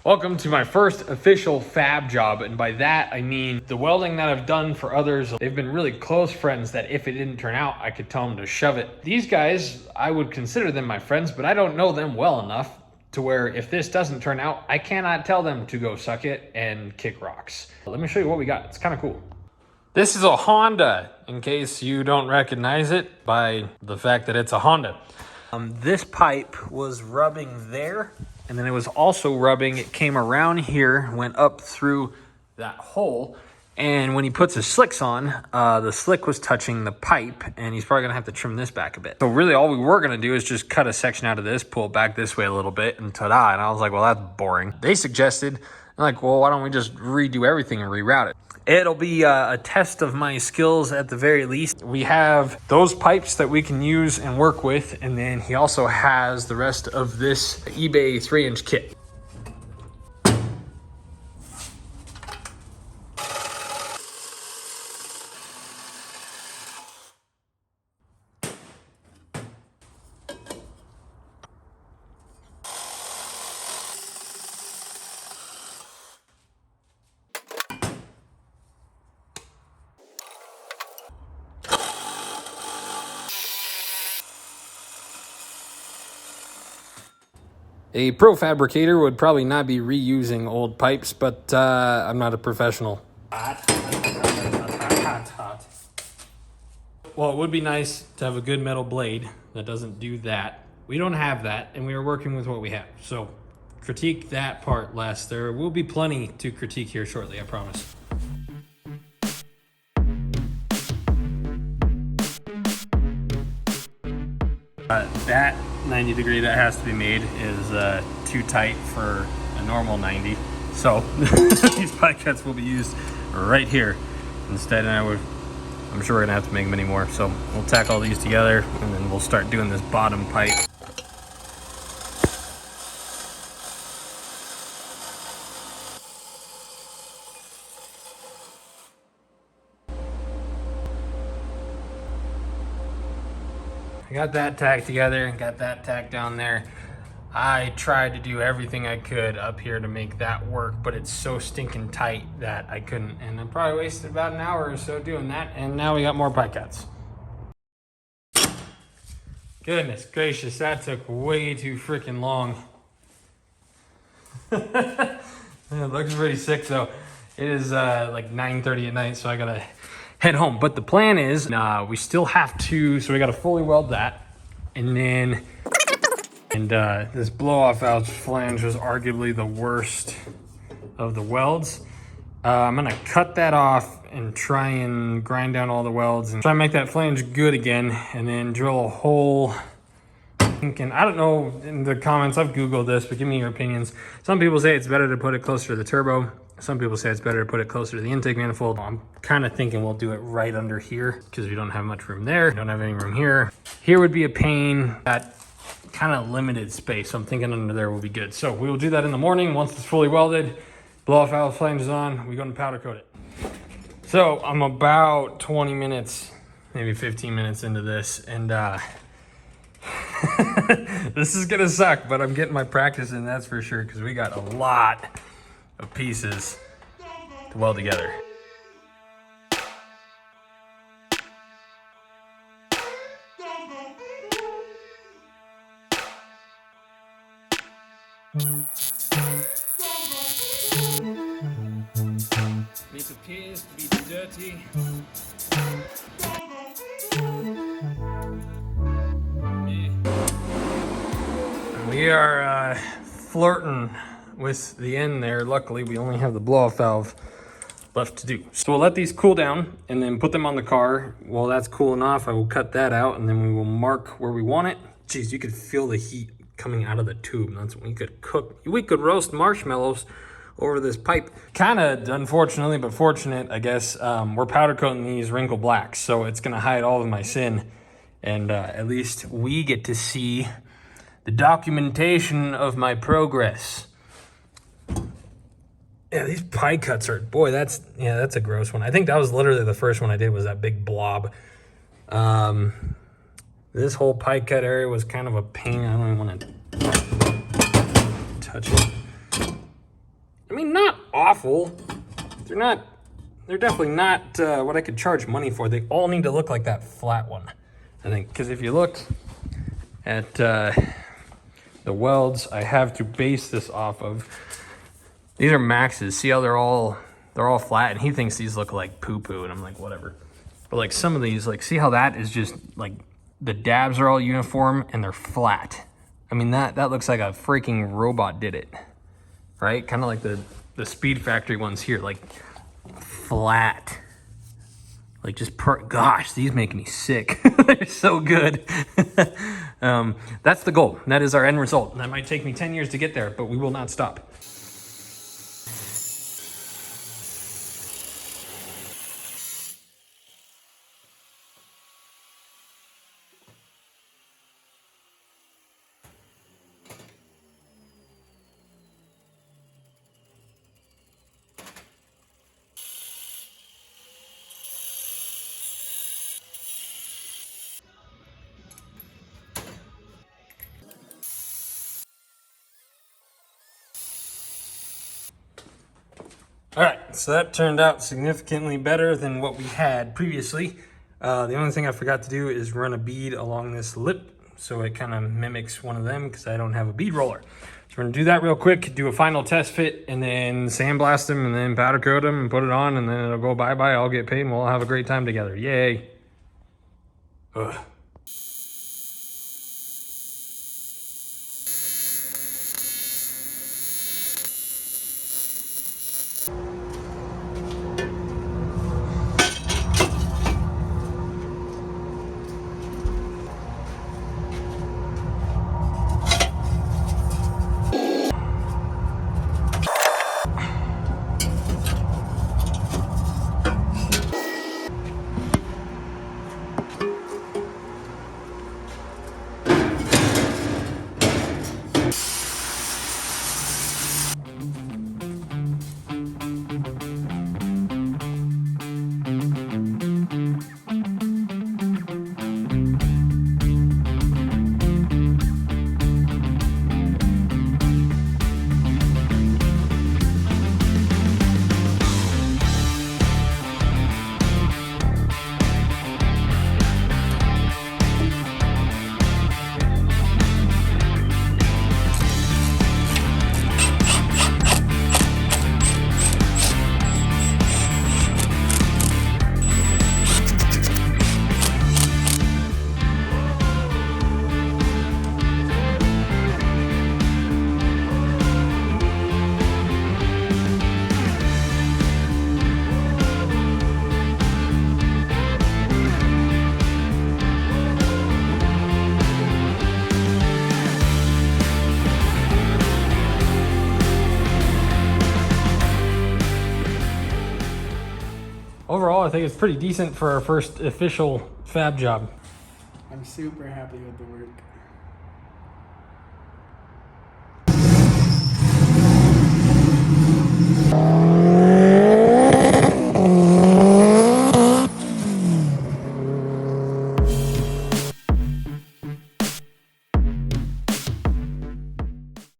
Welcome to my first official fab job, and by that I mean the welding that I've done for others. They've been really close friends that if it didn't turn out, I could tell them to shove it. These guys, I would consider them my friends, but I don't know them well enough to where if this doesn't turn out, I cannot tell them to go suck it and kick rocks. Let me show you what we got. It's kind of cool. This is a Honda, in case you don't recognize it by the fact that it's a Honda. This pipe was rubbing there, and then it was also rubbing, it came around here, went up through that hole, and when he puts his slicks on, the slick was touching the pipe, and he's probably gonna have to trim this back a bit. So really all we were gonna do is just cut a section out of this, pull it back this way a little bit, and ta-da, and I was like, well, that's boring. They suggested, I'm like, well, why don't we just redo everything and reroute it? It'll be a test of my skills at the very least. We have those pipes that we can use and work with, and then he also has the rest of this eBay 3-inch kit. A pro fabricator would probably not be reusing old pipes, but I'm not a professional. Hot. Well, it would be nice to have a good metal blade that doesn't do that. We don't have that, and we are working with what we have. So critique that part less. There will be plenty to critique here shortly, I promise. That 90 degree that has to be made is too tight for a normal 90. So these pipe cuts will be used right here instead, and I'm sure we're gonna have to make many more. So we'll tack all these together and then we'll start doing this bottom pipe. I got that tacked together and got that tacked down there. I tried to do everything I could up here to make that work, but it's so stinking tight that I couldn't. And I probably wasted about an hour or so doing that. And now we got more pipe cuts. Goodness gracious, that took way too freaking long. It looks pretty sick though. It is like 9:30 at night, so I gotta head home. But the plan is, we still have to, so we gotta fully weld that. And then, this blow-off valve flange was arguably the worst of the welds. I'm gonna cut that off and try and grind down all the welds and try and make that flange good again, and then drill a hole. And I don't know, in the comments, I've Googled this, but give me your opinions. Some people say it's better to put it closer to the turbo. Some people say it's better to put it closer to the intake manifold. I'm kind of thinking we'll do it right under here because we don't have much room there. We don't have any room here. Here would be a pain. That kind of limited space. So I'm thinking under there will be good. So we will do that in the morning once it's fully welded. Blow off valve flange is on. We're going to powder coat it. So I'm about 20 minutes, maybe 15 minutes into this, and this is gonna suck, but I'm getting my practice in, that's for sure, because we got a lot of pieces to weld together. It appears to be dirty. We are flirting with the end there. Luckily, we only have the blow-off valve left to do. So we'll let these cool down and then put them on the car. While that's cooling off, I will cut that out and then we will mark where we want it. Jeez, you could feel the heat coming out of the tube. That's when we could cook. We could roast marshmallows over this pipe. Kind of unfortunately, but fortunate, I guess, we're powder coating these wrinkle blacks, so it's gonna hide all of my sin. And at least we get to see the documentation of my progress. Yeah, these pie cuts are, boy, that's a gross one. I think that was literally the first one I did, was that big blob. This whole pie cut area was kind of a pain. I don't even want to touch it. I mean, not awful. They're definitely not what I could charge money for. They all need to look like that flat one, I think. Because if you look at the welds I have to base this off of, these are Max's. See how they're all flat, and he thinks these look like poo-poo, and I'm like, whatever. But like some of these, like see how that is just like the dabs are all uniform and they're flat. I mean, that looks like a freaking robot did it, right? Kind of like the Speed Factory ones here, like flat. Like just gosh, these make me sick. They're so good. That's the goal. That is our end result. That might take me 10 years to get there, but we will not stop. All right, so that turned out significantly better than what we had previously. The only thing I forgot to do is run a bead along this lip so it kind of mimics one of them because I don't have a bead roller. So we're gonna do that real quick, do a final test fit, and then sandblast them, and then powder coat them, and put it on, and then it'll go bye-bye, I'll get paid, and we'll have a great time together. Yay. Ugh. Overall, I think it's pretty decent for our first official fab job. I'm super happy with the work.